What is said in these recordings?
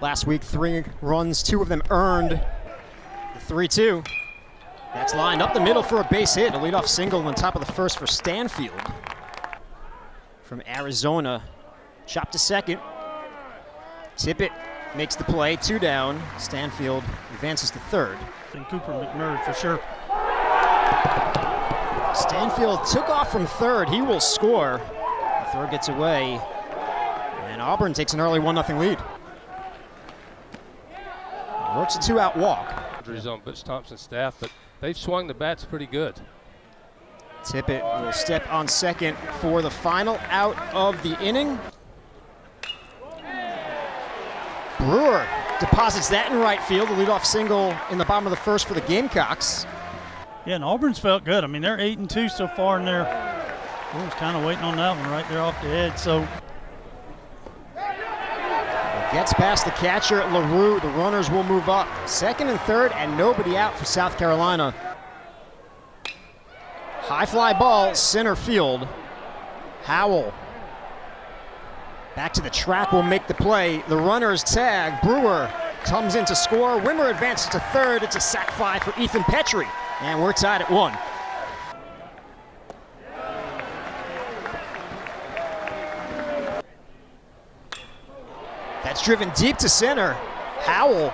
Last week, 3 runs, 2 of them earned. The 3-2. That's lined up the middle for a base hit. A leadoff single on top of the first for Stanfield. From Arizona. Chop to second. Tippett makes the play. 2 down. Stanfield advances to third. And Cooper McMurray for sure. Stanfield took off from third. He will score. The throw gets away. And Auburn takes an early 1-0 lead. Works a 2-out walk. On Butch Thompson's staff, but they've swung the bats pretty good. Tippett will step on second for the final out of the inning. Brewer deposits that in right field. The leadoff single in the bottom of the first for the Gamecocks. Yeah, and Auburn's felt good. I mean, they're 8-2 so far, and they're was kind of waiting on that one right there off the edge. So gets past the catcher, LaRue. The runners will move up. Second and third, and nobody out for South Carolina. High fly ball, center field. Howell back to the track, will make the play. The runners tag. Brewer comes in to score. Wimmer advances to third. It's a sac fly for Ethan Petrie, and we're tied at 1. That's driven deep to center. Howell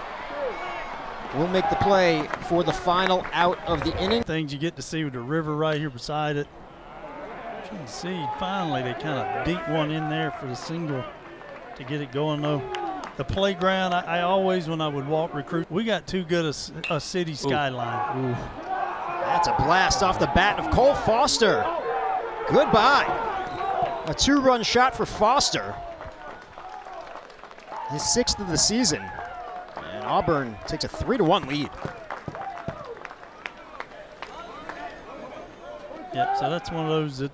will make the play for the final out of the inning. Things you get to see with the river right here beside it. You can see finally they kind of deep one in there for the single to get it going though. The playground, I always, when I would walk recruit, we got too good a city skyline. Ooh. That's a blast off the bat of Cole Foster. Goodbye. A 2-run shot for Foster. His 6th of the season. And Auburn takes a 3-1 lead. Yep, so that's one of those that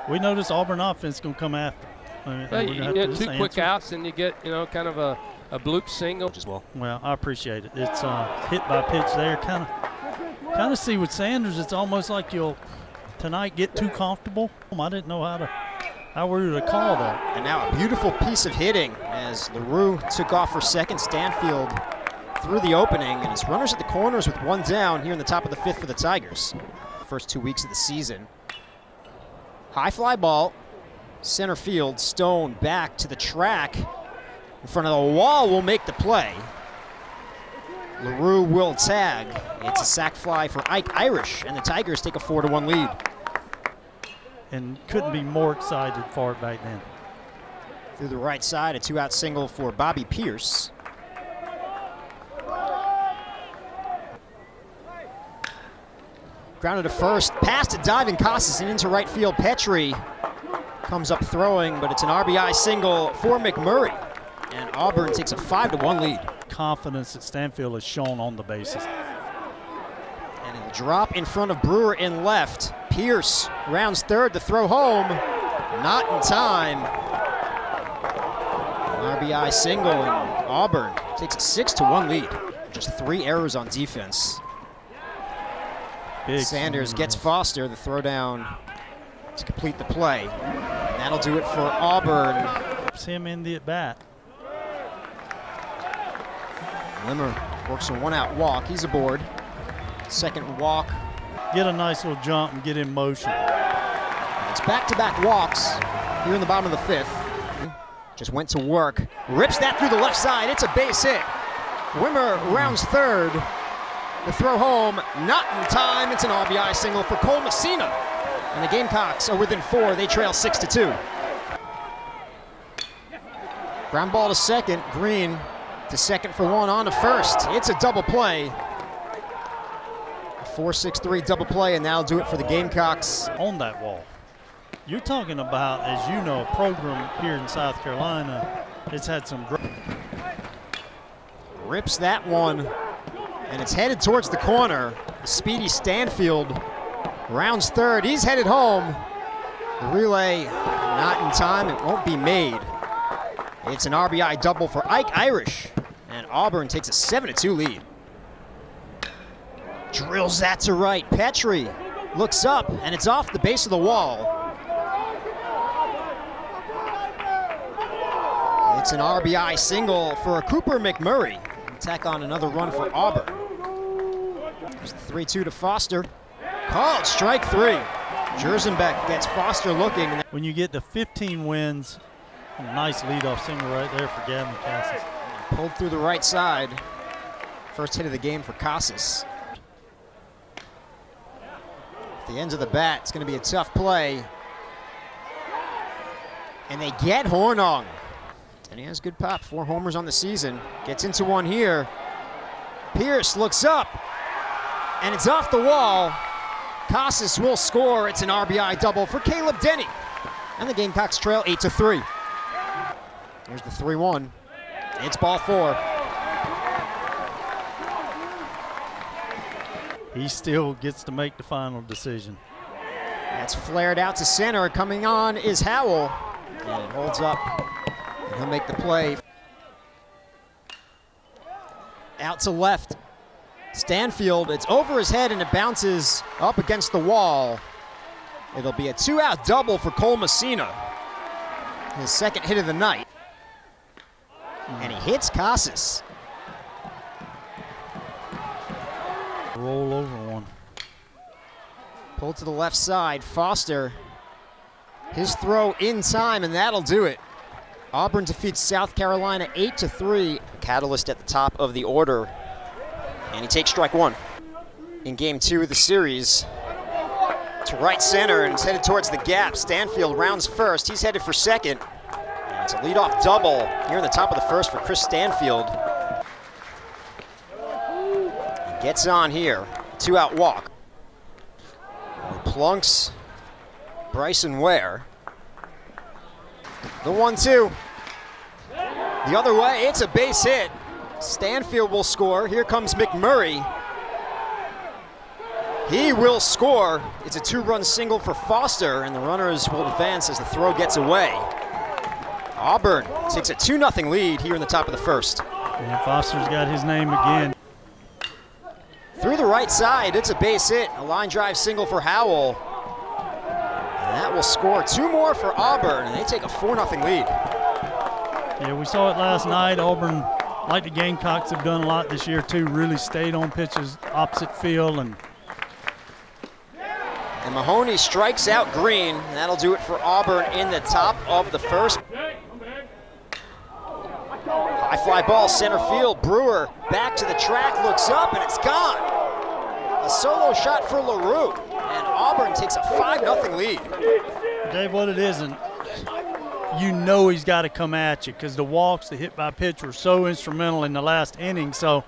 we know this Auburn offense is going to come after. I mean, well, you get 2 quick outs and you get, you know, kind of a bloop single as well. Well, I appreciate it. It's hit by pitch there. Kind of see with Sanders, it's almost like you'll tonight get too comfortable. I didn't know how we were to call that. And now a beautiful piece of hitting as LaRue took off for second. Stanfield through the opening, and his runners at the corners with 1 down here in the top of the 5th for the Tigers. First 2 weeks of the season. High fly ball, center field. Stone back to the track. In front of the wall will make the play. LaRue will tag. It's a sac fly for Ike Irish, and the Tigers take a 4-1 lead. And couldn't be more excited for it back then. Through the right side, a 2-out single for Bobby Pierce. Grounded to first, past to diving Casas and into right field. Petrie comes up throwing, but it's an RBI single for McMurray. And Auburn takes a 5-1 lead. Confidence that Stanfield has shown on the bases. And a drop in front of Brewer in left. Pierce rounds third to throw home. Not in time. An RBI single, and Auburn takes a 6-1 lead. Just 3 errors on defense. Big Sanders gets Foster, the throw down to complete the play. And that'll do it for Auburn. It's him in the at-bat. Wimmer works a 1-out walk. He's aboard. Second walk. Get a nice little jump and get in motion. It's back-to-back walks here in the bottom of the 5th. Just went to work. Rips that through the left side. It's a base hit. Wimmer rounds third. The throw home, not in time. It's an RBI single for Cole Messina. And the Gamecocks are within 4. They trail 6-2. Ground ball to second. Green to second for 1, on to first. It's a double play. 4-6-3 double play, and that'll do it for the Gamecocks. On that wall. You're talking about, as you know, a program here in South Carolina. It's had some great. Rips that one, and it's headed towards the corner. Speedy Stanfield rounds third. He's headed home. The relay not in time. It won't be made. It's an RBI double for Ike Irish, and Auburn takes a 7-2 lead. Drills that to right. Petrie looks up, and it's off the base of the wall. It's an RBI single for Cooper McMurray. Tack on another run for Auburn. There's the 3-2 to Foster. Called strike 3. Jersenbeck gets Foster looking. When you get to 15 wins, a nice leadoff single right there for Gavin Cassis. Pulled through the right side. First hit of the game for Casas. At the end of the bat, it's going to be a tough play. And they get Hornung. And he has good pop, 4 homers on the season. Gets into one here. Pierce looks up, and it's off the wall. Casas will score. It's an RBI double for Caleb Denny. And the Gamecocks trail 8-3. Here's the 3-1. It's ball 4. He still gets to make the final decision. That's flared out to center. Coming on is Howell. And it holds up. And he'll make the play. Out to left. Stanfield, it's over his head and it bounces up against the wall. It'll be a 2-out double for Cole Messina. His second hit of the night. And he hits Casas. Roll over one. Pulled to the left side. Foster. His throw in time, and that'll do it. Auburn defeats South Carolina 8-3. Catalyst at the top of the order. And he takes strike 1 in game 2 of the series. To right center, and it's headed towards the gap. Stanfield rounds first. He's headed for second. And it's a leadoff double here in the top of the first for Chris Stanfield. He gets on here. 2-out walk. Plunks Bryson Ware. The 1-2. The other way, it's a base hit. Stanfield will score. Here comes McMurray. He will score. It's a 2-run single for Foster, and the runners will advance as the throw gets away. Auburn takes a 2-0 lead here in the top of the first. And Foster's got his name again. Through the right side, it's a base hit. A line drive single for Howell. And that will score 2 more for Auburn, and they take a 4-0 lead. Yeah, we saw it last night. Auburn, like the Gamecocks, have done a lot this year too, really stayed on pitches opposite field. And Mahoney strikes out Green, and that'll do it for Auburn in the top of the first. High fly ball, center field. Brewer back to the track, looks up, and it's gone. A solo shot for LaRue, and Auburn takes a 5-0 lead. Dave, what it is, and you know he's got to come at you because the walks, the hit by pitch were so instrumental in the last inning. So,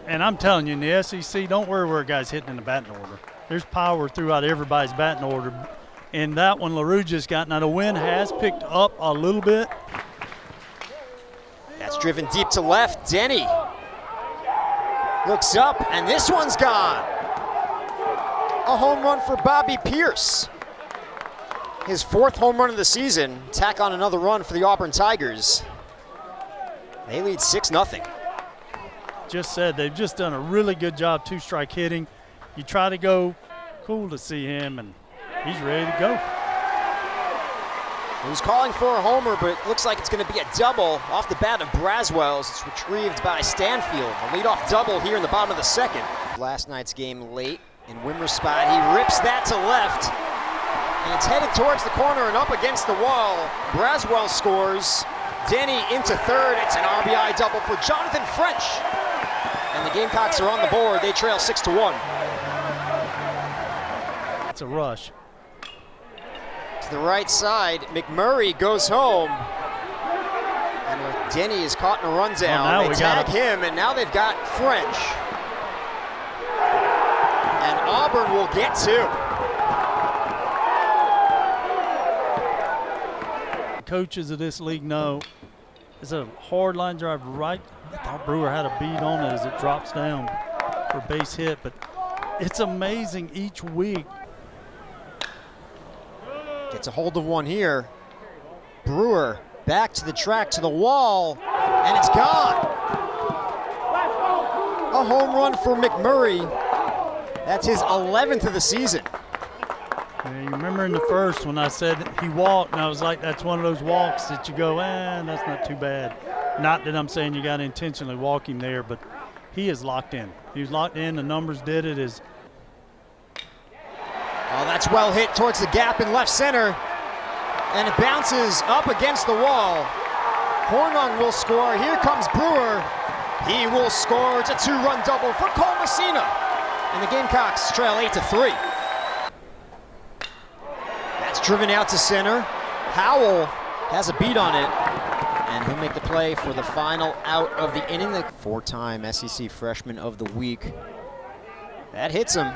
and I'm telling you, in the SEC, don't worry where a guy's hitting in the batting order. There's power throughout everybody's batting order. And that one LaRue just got. Now the wind has picked up a little bit. That's driven deep to left. Denny looks up, and this one's gone. A home run for Bobby Pierce. His 4th home run of the season. Tack on another run for the Auburn Tigers. They lead 6-0. Just said they've just done a really good job 2-strike hitting. You try to go, cool to see him, and he's ready to go. He was calling for a homer, but it looks like it's going to be a double off the bat of Braswell's. It's retrieved by Stanfield. A leadoff double here in the bottom of the second. Last night's game late in Wimmer's spot. He rips that to left, and it's headed towards the corner and up against the wall. Braswell scores. Denny into third. It's an RBI double for Jonathan French. And the Gamecocks are on the board. They trail 6-1. It's a rush. To the right side, McMurray goes home. And Denny is caught in a rundown. They tag him, and now they've got French. And Auburn will get 2. Coaches of this league know it's a hard line drive right. I thought Brewer had a beat on it as it drops down for a base hit, but it's amazing each week. Gets a hold of one here. Brewer back to the track, to the wall, and it's gone. A home run for McMurray. That's his 11th of the season. You remember in the first when I said he walked, and I was like, that's one of those walks that you go, that's not too bad. Not that I'm saying you got to intentionally walk him there, but he is locked in. He was locked in. The numbers did it. Oh, that's well hit towards the gap in left center. And it bounces up against the wall. Hornung will score. Here comes Brewer. He will score. It's a 2-run double for Cole Messina. And the Gamecocks trail 8-3. That's driven out to center. Howell has a beat on it. And he'll make the play for the final out of the inning. The 4-time SEC Freshman of the Week. That hits him.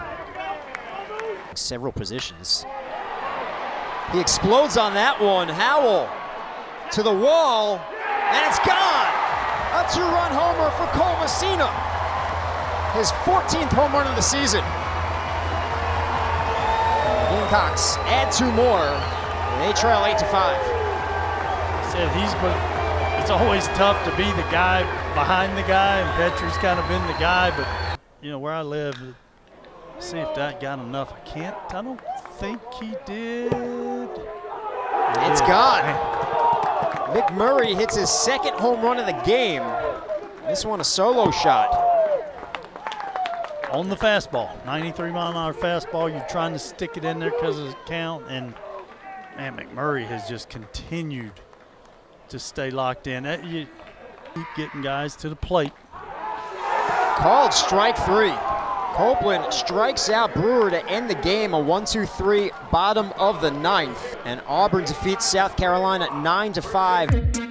Several positions. He explodes on that one. Howell to the wall, and it's gone! A 2-run homer for Cole Messina. His 14th home run of the season. Gamecocks add 2 more. They trail 8-5. It's always tough to be the guy behind the guy, and Petrie's kind of been the guy, but where I live, see if that got enough. I don't think he did. It's gone. McMurray hits his 2nd home run of the game. This one a solo shot. On the fastball, 93-mile-an-hour fastball. You're trying to stick it in there because of the count, and man, McMurray has just continued to stay locked in. You keep getting guys to the plate. Called strike 3. Copeland strikes out Brewer to end the game, a 1-2-3 bottom of the 9th. And Auburn defeats South Carolina 9-5.